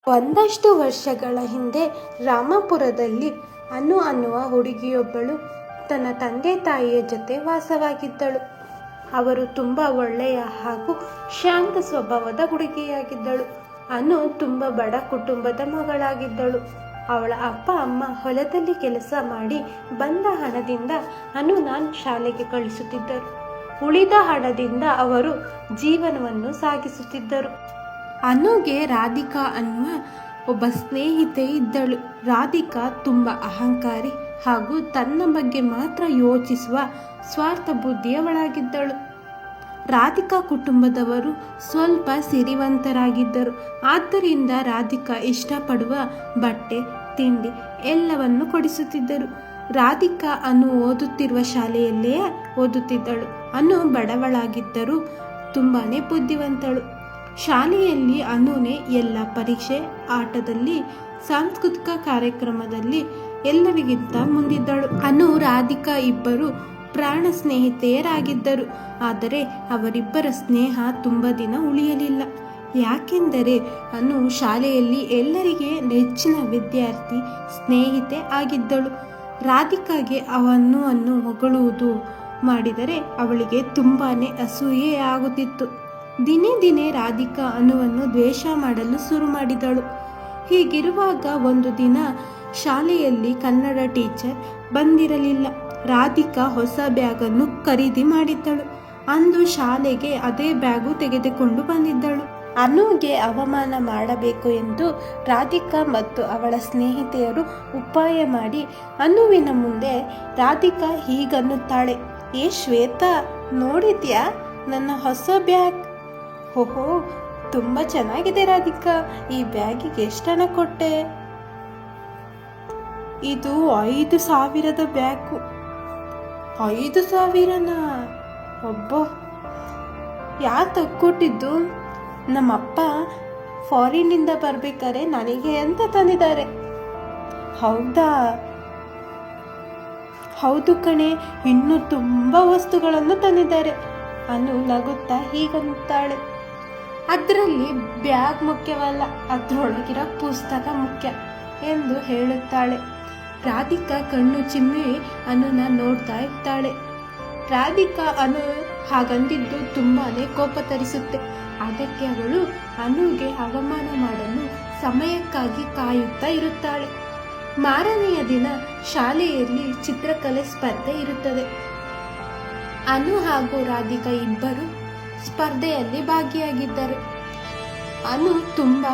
ಒಂದಷ್ಟು ವರ್ಷಗಳ ಹಿಂದೆ ರಾಮಪುರದಲ್ಲಿ ಅನು ಅನ್ನುವ ಹುಡುಗಿಯೊಬ್ಬಳು ತನ್ನ ತಂದೆ ತಾಯಿಯ ಜೊತೆ ವಾಸವಾಗಿದ್ದಳು. ಅವರು ತುಂಬ ಒಳ್ಳೆಯ ಹಾಗೂ ಶಾಂತ ಸ್ವಭಾವದ ಹುಡುಗಿಯಾಗಿದ್ದಳು. ಅನು ತುಂಬ ಬಡ ಕುಟುಂಬದ ಮಗಳಾಗಿದ್ದಳು. ಅವಳ ಅಪ್ಪ ಅಮ್ಮ ಹೊಲದಲ್ಲಿ ಕೆಲಸ ಮಾಡಿ ಬಂದ ಹಣದಿಂದ ಅನುನ ಶಾಲೆಗೆ ಕಳಿಸುತ್ತಿದ್ದರು. ಉಳಿದ ಹಣದಿಂದ ಅವರು ಜೀವನವನ್ನು ಸಾಗಿಸುತ್ತಿದ್ದರು. ಅನುಗೆ ರಾಧಿಕಾ ಅನ್ನುವ ಒಬ್ಬ ಸ್ನೇಹಿತೆ ಇದ್ದಳು. ರಾಧಿಕಾ ತುಂಬ ಅಹಂಕಾರಿ ಹಾಗೂ ತನ್ನ ಬಗ್ಗೆ ಮಾತ್ರ ಯೋಚಿಸುವ ಸ್ವಾರ್ಥ ಬುದ್ಧಿಯವಳಾಗಿದ್ದಳು. ರಾಧಿಕಾ ಕುಟುಂಬದವರು ಸ್ವಲ್ಪ ಸಿರಿವಂತರಾಗಿದ್ದರು. ಆದ್ದರಿಂದ ರಾಧಿಕಾ ಇಷ್ಟಪಡುವ ಬಟ್ಟೆ ತಿಂಡಿ ಎಲ್ಲವನ್ನು ಕೊಡಿಸುತ್ತಿದ್ದರು. ರಾಧಿಕಾ ಅನು ಓದುತ್ತಿರುವ ಶಾಲೆಯಲ್ಲೇ ಓದುತ್ತಿದ್ದಳು. ಅನು ಬಡವಳಾಗಿದ್ದರೂ ತುಂಬಾ ಬುದ್ಧಿವಂತಳು. ಶಾಲೆಯಲ್ಲಿ ಅನುನೇ ಎಲ್ಲ ಪರೀಕ್ಷೆ, ಆಟದಲ್ಲಿ, ಸಾಂಸ್ಕೃತಿಕ ಕಾರ್ಯಕ್ರಮದಲ್ಲಿ ಎಲ್ಲರಿಗಿಂತ ಮುಂದಿದ್ದಳು. ಅನು ರಾಧಿಕಾ ಇಬ್ಬರು ಪ್ರಾಣ ಸ್ನೇಹಿತೆಯರಾಗಿದ್ದರು. ಆದರೆ ಅವರಿಬ್ಬರ ಸ್ನೇಹ ತುಂಬ ದಿನ ಉಳಿಯಲಿಲ್ಲ. ಯಾಕೆಂದರೆ ಅನು ಶಾಲೆಯಲ್ಲಿ ಎಲ್ಲರಿಗೆ ನೆಚ್ಚಿನ ವಿದ್ಯಾರ್ಥಿ ಸ್ನೇಹಿತೆ ಆಗಿದ್ದಳು. ರಾಧಿಕಾಗೆ ಅನ್ನು ಹೊಗಳುವುದು ಮಾಡಿದರೆ ಅವಳಿಗೆ ತುಂಬಾ ಅಸೂಯೆ ಆಗುತ್ತಿತ್ತು. ದಿನೇ ದಿನೇ ರಾಧಿಕಾ ಅನುವನ್ನು ದ್ವೇಷ ಮಾಡಲು ಶುರು ಮಾಡಿದಳು. ಹೀಗಿರುವಾಗ ಒಂದು ದಿನ ಶಾಲೆಯಲ್ಲಿ ಕನ್ನಡ ಟೀಚರ್ ಬಂದಿರಲಿಲ್ಲ. ರಾಧಿಕಾ ಹೊಸ ಬ್ಯಾಗನ್ನು ಖರೀದಿ ಮಾಡಿದ್ದಳು. ಅಂದು ಶಾಲೆಗೆ ಅದೇ ಬ್ಯಾಗು ತೆಗೆದುಕೊಂಡು ಬಂದಿದ್ದಳು. ಅನುಗೆ ಅವಮಾನ ಮಾಡಬೇಕು ಎಂದು ರಾಧಿಕಾ ಮತ್ತು ಅವಳ ಸ್ನೇಹಿತೆಯರು ಉಪಾಯ ಮಾಡಿ ಅನುವಿನ ಮುಂದೆ ರಾಧಿಕಾ ಹೀಗನ್ನುತ್ತಾಳೆ, ಏ ಶ್ವೇತಾ, ನೋಡಿದ್ಯಾ ನನ್ನ ಹೊಸ ಬ್ಯಾಗ್? ಓಹೋ, ತುಂಬ ಚೆನ್ನಾಗಿದೆ ರಾಧಿಕಾ, ಈ ಬ್ಯಾಗಿಗೆ ಎಷ್ಟು ಹಣ ಕೊಟ್ಟೆ? ಇದು 5,000ದ ಬ್ಯಾಗು. 5,000ನಾ? ಒಬ್ಬ ಯಾರು ತಕ್ಕೊಟ್ಟಿದ್ದು? ನಮ್ಮಪ್ಪ ಫಾರಿನ್ನಿಂದ ಬರ್ಬೇಕಾರೆ ನನಗೆ ಅಂತ ತಂದಿದ್ದಾರೆ. ಹೌದಾ? ಹೌದು ಕಣೆ, ಇನ್ನೂ ತುಂಬ ವಸ್ತುಗಳನ್ನು ತಂದಿದ್ದಾರೆ. ಅನು ನಗುತ್ತಾ ಹೀಗನ್ನುತ್ತಾಳೆ, ಅದರಲ್ಲಿ ಬ್ಯಾಗ್ ಮುಖ್ಯವಲ್ಲ, ಅದರೊಳಗಿರೋ ಪುಸ್ತಕ ಮುಖ್ಯ ಎಂದು ಹೇಳುತ್ತಾಳೆ. ರಾಧಿಕಾ ಕಣ್ಣು ಚಿಮ್ಮಿ ಅನುನ ನೋಡ್ತಾ ಇರ್ತಾಳೆ. ರಾಧಿಕಾ ಅನು ಹಾಗಂದಿದ್ದು ತುಂಬಾ ಕೋಪ ತರಿಸುತ್ತೆ. ಅದಕ್ಕೆ ಅವಳು ಅನುಗೆ ಅವಮಾನ ಮಾಡಲು ಸಮಯಕ್ಕಾಗಿ ಕಾಯುತ್ತಾ ಇರುತ್ತಾಳೆ. ಮಾರನೆಯ ದಿನ ಶಾಲೆಯಲ್ಲಿ ಚಿತ್ರಕಲೆ ಸ್ಪರ್ಧೆ ಇರುತ್ತದೆ. ಅನು ಹಾಗೂ ರಾಧಿಕಾ ಇಬ್ಬರು ಸ್ಪರ್ಧೆಯಲ್ಲಿ ಭಾಗಿಯಾಗಿದ್ದರು. ಅನು ತುಂಬ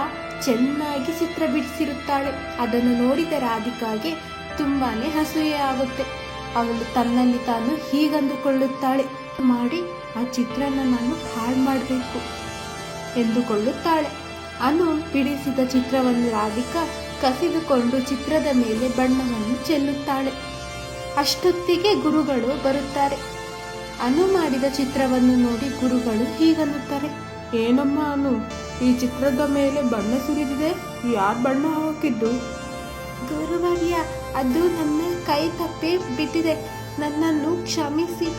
ಚೆನ್ನಾಗಿ ಚಿತ್ರ ಬಿಡಿಸಿರುತ್ತಾಳೆ. ಅದನ್ನು ನೋಡಿದ ರಾಧಿಕಾಗೆ ತುಂಬಾ ಅಸೂಯೆ ಆಗುತ್ತೆ. ಅವಳು ತನ್ನಲ್ಲಿ ತಾನು ಹೀಗಂದುಕೊಳ್ಳುತ್ತಾಳೆ, ಮಾಡಿ ಆ ಚಿತ್ರನ ನಾನು ಹಾಳು ಮಾಡಬೇಕು ಎಂದುಕೊಳ್ಳುತ್ತಾಳೆ. ಅನು ಬಿಡಿಸಿದ ಚಿತ್ರವನ್ನು ರಾಧಿಕಾ ಕಸಿದುಕೊಂಡು ಚಿತ್ರದ ಮೇಲೆ ಬಣ್ಣವನ್ನು ಚೆಲ್ಲುತ್ತಾಳೆ. ಅಷ್ಟೊತ್ತಿಗೆ ಗುರುಗಳು ಬರುತ್ತಾರೆ. ಅನು ಮಾಡಿದ ಚಿತ್ರವನ್ನು ನೋಡಿ ಗುರುಗಳು ಹೀಗನ್ನುತ್ತಾರೆ, ಏನಮ್ಮ ಅನು, ಈ ಚಿತ್ರದ ಮೇಲೆ ಬಣ್ಣ ಸುರಿದಿದೆ, ಯಾರು ಬಣ್ಣ ಹಾಕಿದ್ದು? ಗುರುವರ್ಯ, ಅದು ನನ್ನ ಕೈ ತಪ್ಪಿ ಬಿಟ್ಟಿದೆ, ನನ್ನನ್ನು ಕ್ಷಮಿಸಿ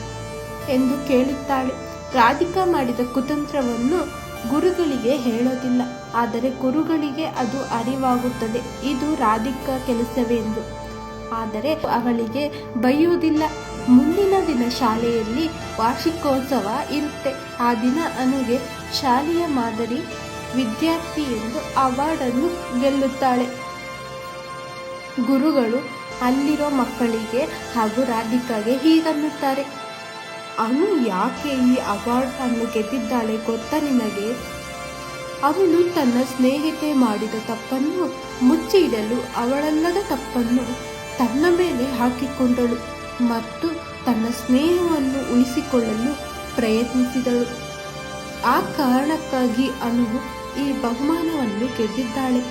ಎಂದು ಕೇಳುತ್ತಾಳೆ. ರಾಧಿಕಾ ಮಾಡಿದ ಕುತಂತ್ರವನ್ನು ಗುರುಗಳಿಗೆ ಹೇಳೋದಿಲ್ಲ. ಆದರೆ ಗುರುಗಳಿಗೆ ಅದು ಅರಿವಾಗುತ್ತದೆ, ಇದು ರಾಧಿಕಾ ಕೆಲಸವೆಂದು. ಆದರೆ ಅವಳಿಗೆ ಬೈಯುವುದಿಲ್ಲ. ಮುಂದಿನ ದಿನ ಶಾಲೆಯಲ್ಲಿ ವಾರ್ಷಿಕೋತ್ಸವ ಇರುತ್ತೆ. ಆ ದಿನ ಅನುಗೆ ಶಾಲೆಯ ಮಾದರಿ ವಿದ್ಯಾರ್ಥಿ ಎಂದು ಅವಾರ್ಡನ್ನು ಗೆಲ್ಲುತ್ತಾಳೆ. ಗುರುಗಳು ಅಲ್ಲಿರೋ ಮಕ್ಕಳಿಗೆ ಹಾಗೂ ರಾಧಿಕಾಗೆ ಹೀಗನ್ನುತ್ತಾರೆ, ಅನು ಯಾಕೆ ಈ ಅವಾರ್ಡ್ ಅನ್ನು ಗೆದ್ದಿದ್ದಾಳೆ ಗೊತ್ತಾ ನಿಮಗೆ? ಅವಳು ತನ್ನ ಸ್ನೇಹಿತೆ ಮಾಡಿದ ತಪ್ಪನ್ನು ಮುಚ್ಚಿ ಇಡಲು ಅವಳಲ್ಲದ ತಪ್ಪನ್ನು ತನ್ನ ಮೇಲೆ ಹಾಕಿಕೊಂಡಳು ಮತ್ತು ತನ್ನ ಸ್ನೇಹವನ್ನು ಉಳಿಸಿಕೊಳ್ಳಲು ಪ್ರಯತ್ನಿಸಿದಳು. ಆ ಕಾರಣಕ್ಕಾಗಿ ಅನು ಈ ಬಹುಮಾನವನ್ನು ಗೆದ್ದಿದ್ದಾಳೆ.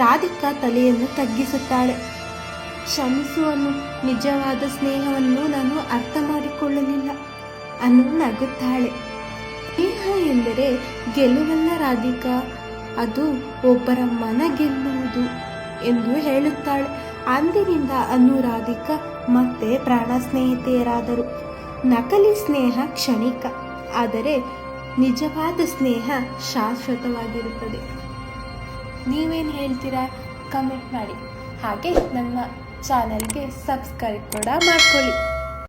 ರಾಧಿಕಾ ತಲೆಯನ್ನು ತಗ್ಗಿಸುತ್ತಾಳೆ. ಕ್ಷಮಿಸುವನು, ನಿಜವಾದ ಸ್ನೇಹವನ್ನು ನಾನು ಅರ್ಥ ಮಾಡಿಕೊಳ್ಳಲಿಲ್ಲ. ಅನು ನಗುತ್ತಾಳೆ. ಸ್ನೇಹ ಎಂದರೆ ಗೆಲುವಲ್ಲ ರಾಧಿಕಾ, ಅದು ಒಬ್ಬರ ಮನ ಗೆಲ್ಲುವುದು ಎಂದು ಹೇಳುತ್ತಾಳೆ. ಅಂದಿನಿಂದ ಅನು ರಾಧಿಕಾ ಮತ್ತೆ ಪ್ರಾಣ ಸ್ನೇಹಿತೆಯರಾದರು. ನಕಲಿ ಸ್ನೇಹ ಕ್ಷಣಿಕ, ಆದರೆ ನಿಜವಾದ ಸ್ನೇಹ ಶಾಶ್ವತವಾಗಿರುತ್ತದೆ. ನೀವೇನು ಹೇಳ್ತೀರಾ ಕಮೆಂಟ್ ಮಾಡಿ. ಹಾಗೆ ನನ್ನ ಚಾನಲ್ಗೆ ಸಬ್ಸ್ಕ್ರೈಬ್ ಕೂಡ ಮಾಡ್ಕೊಳ್ಳಿ.